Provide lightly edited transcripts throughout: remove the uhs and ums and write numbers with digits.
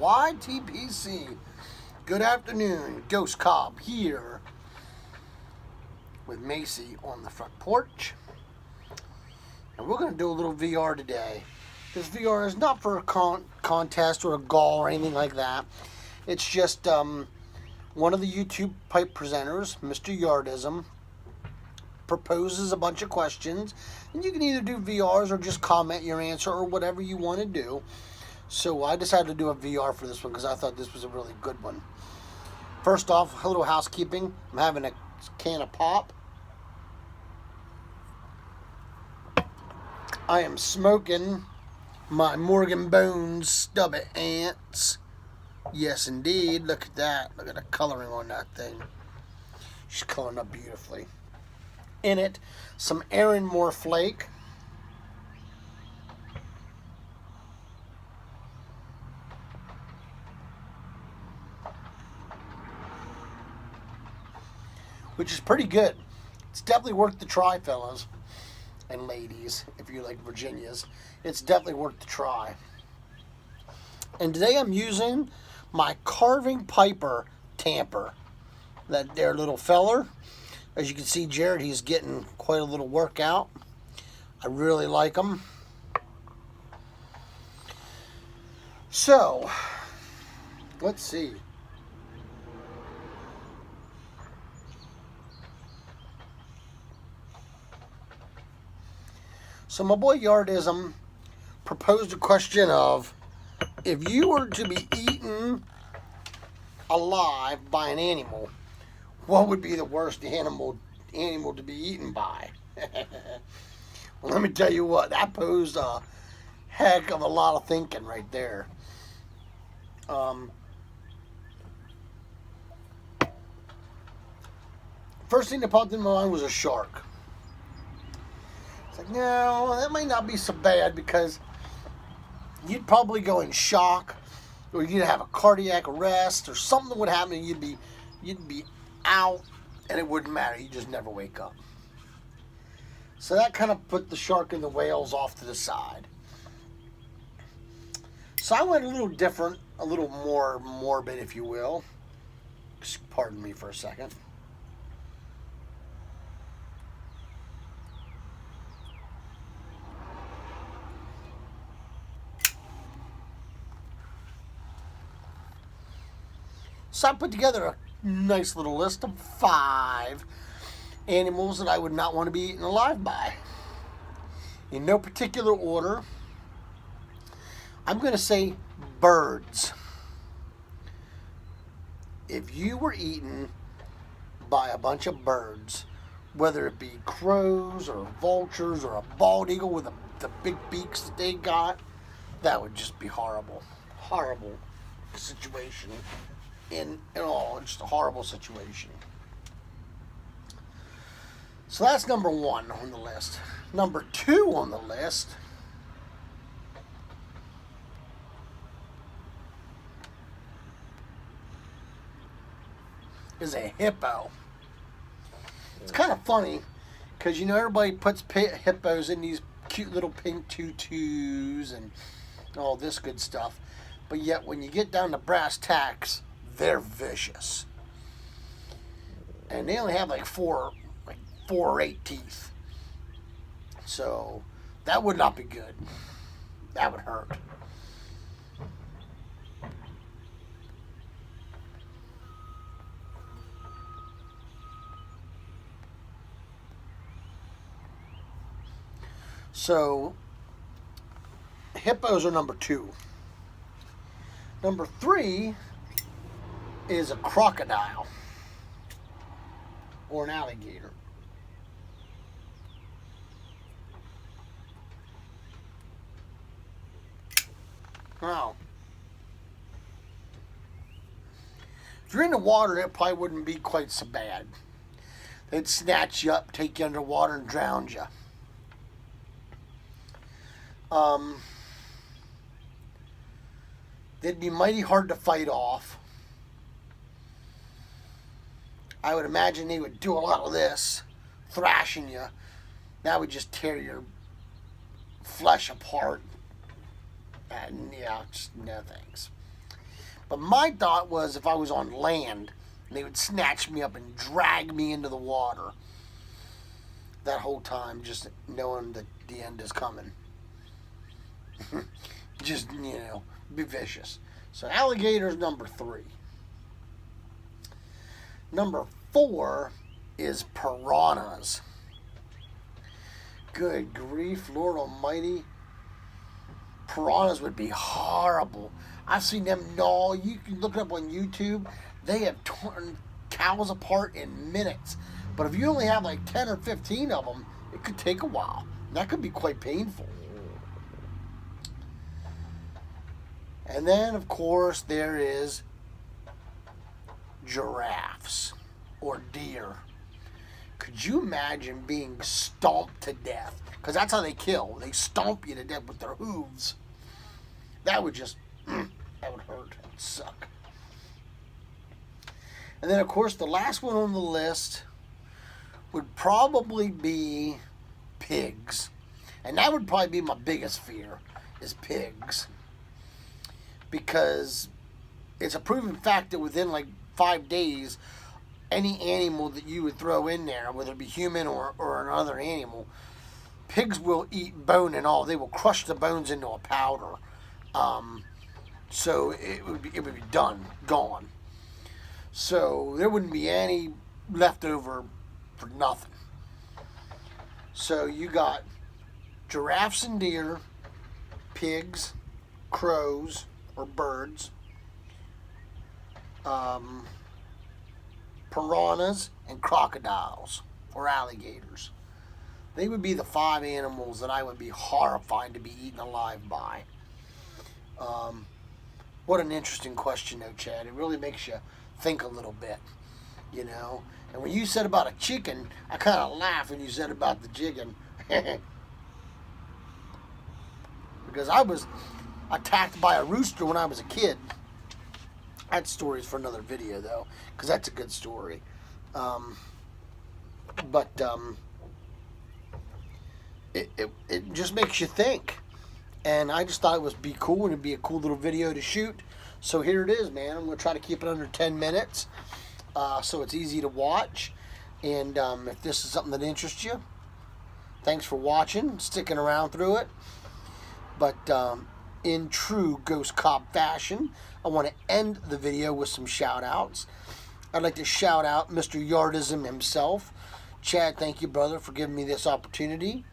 YTPC. Good afternoon, GhostCob here with Macy on the front porch. And we're going to do a little VR today. This VR is not for a contest or a goal or anything like that. It's just one of the YouTube pipe presenters, Mr. Yardism, proposes a bunch of questions. And you can either do VRs or just comment your answer or whatever you want to do. So I decided to do a VR for this one because I thought this was a really good one. First off, a little housekeeping. I'm having a can of pop. I am smoking my Morgan Bones Stubby Ants. Yes, indeed. Look at that. Look at the coloring on that thing. She's coloring up beautifully. In it, some Aaron Moore Flake. Which is pretty good. It's definitely worth the try, fellas and ladies, if you like Virginias. It's definitely worth the try. And today I'm using my carving piper tamper. That there little feller. As you can see, Jared, he's getting quite a little workout. I really like him. So, let's see. So my boy Yardism proposed a question of, if you were to be eaten alive by an animal, what would be the worst animal to be eaten by? Well, let me tell you what, that posed a heck of a lot of thinking right there. First thing that popped in my mind was a shark. It's like, no, that might not be so bad because you'd probably go in shock, or you'd have a cardiac arrest, or something would happen and you'd be out and it wouldn't matter. You just never wake up. So that kind of put the shark and the whales off to the side. So I went a little different, a little more morbid, if you will. Pardon me for a second. So I put together a nice little list of 5 animals that I would not want to be eaten alive by. In no particular order, I'm going to say birds. If you were eaten by a bunch of birds, whether it be crows or vultures or a bald eagle with the big beaks that they got, that would just be horrible. Horrible situation. In all, just a horrible situation. So that's number 1 on the list. Number 2 on the list is a hippo. It's kind of funny because, you know, everybody puts hippos in these cute little pink tutus and all this good stuff, but yet when you get down to brass tacks, they're vicious. And they only have like 4 or 8 teeth. So that would not be good. That would hurt. So hippos are number 2. Number 3 is a crocodile or an alligator. Now, if you're in the water, it probably wouldn't be quite so bad. They'd snatch you up, take you underwater, and drown you. They'd be mighty hard to fight off. I would imagine they would do a lot of this, thrashing you. That would just tear your flesh apart. And yeah, just no thanks. But my thought was if I was on land, they would snatch me up and drag me into the water. That whole time, just knowing that the end is coming. Just, be vicious. So alligator's number 3. Number 4 is piranhas. Good grief, Lord Almighty. Piranhas would be horrible. I've seen them gnaw. You can look it up on YouTube. They have torn cows apart in minutes. But if you only have like 10 or 15 of them, it could take a while. And that could be quite painful. And then, of course, there is giraffes or deer. Could you imagine being stomped to death? Because that's how they kill. They stomp you to death with their hooves. That would just, that would hurt. That would suck. And then, of course, the last one on the list would probably be pigs. And that would probably be my biggest fear, is pigs. Because it's a proven fact that within like 5 days, any animal that you would throw in there, whether it be human or another animal, pigs will eat bone and all. They will crush the bones into a powder. So it would be done, gone. So there wouldn't be any left over for nothing. So you got giraffes and deer, pigs, crows or birds, piranhas, and crocodiles or alligators. They would be the 5 animals that I would be horrified to be eaten alive by. What an interesting question, though, Chad. It really makes you think a little bit, And when you said about a chicken, I kind of laughed when you said about the chicken. Because I was attacked by a rooster when I was a kid. That story's for another video, though, because that's a good story. It just makes you think. And I just thought it would be cool, and it'd be a cool little video to shoot. So here it is, man. I'm going to try to keep it under 10 minutes so it's easy to watch. And if this is something that interests you, thanks for watching, sticking around through it. But in true GhostCob fashion, I want to end the video with some shout-outs. I'd like to shout out Mr. Yardism himself. Chad, thank you, brother, for giving me this opportunity.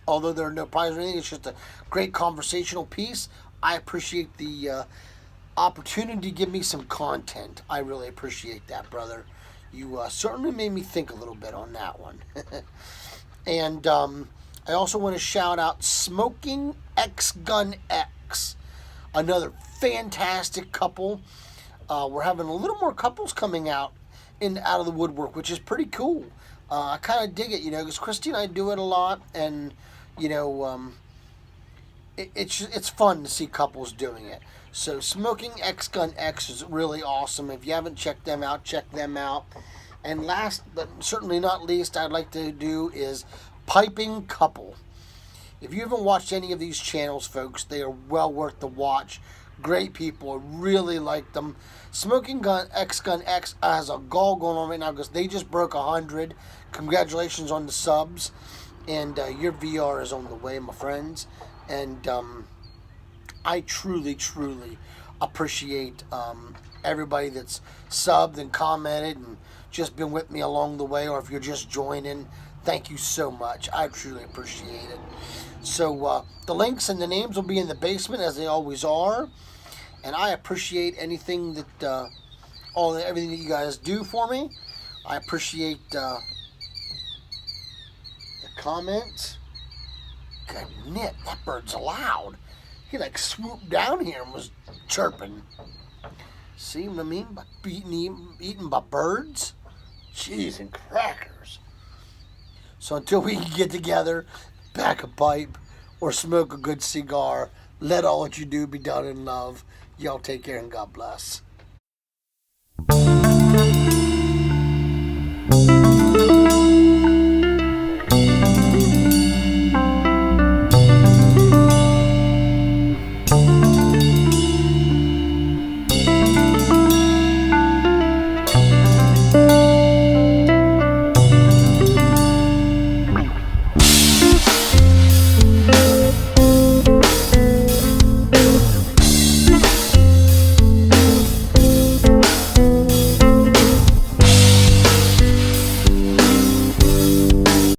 Although there are no prizes or anything, it's just a great conversational piece. I appreciate the opportunity to give me some content. I really appreciate that, brother. You certainly made me think a little bit on that one. And I also want to shout out Smoking XGunX, another fantastic couple. We're having a little more couples coming out of the woodwork, which is pretty cool. I kind of dig it, because Christy and I do it a lot, and it's fun to see couples doing it. So Smoking XGunX is really awesome. If you haven't checked them out, check them out. And last but certainly not least, I'd like to do is Pipin Cpl. If you haven't watched any of these channels, folks, they are well worth the watch. Great people. I really like them. Smoking XGunX has a goal going on right now because they just broke 100. Congratulations on the subs. And your VR is on the way, my friends. And I truly, truly appreciate everybody that's subbed and commented and just been with me along the way. Or if you're just joining, thank you so much. I truly appreciate it. So the links and the names will be in the basement as they always are. And I appreciate anything that, everything that you guys do for me. I appreciate the comments. Good nit, that bird's loud. He like swooped down here and was chirping. See what I mean? By eaten by birds? Cheese and crackers. So until we can get together, pack a pipe, or smoke a good cigar, let all that you do be done in love. Y'all take care and God bless.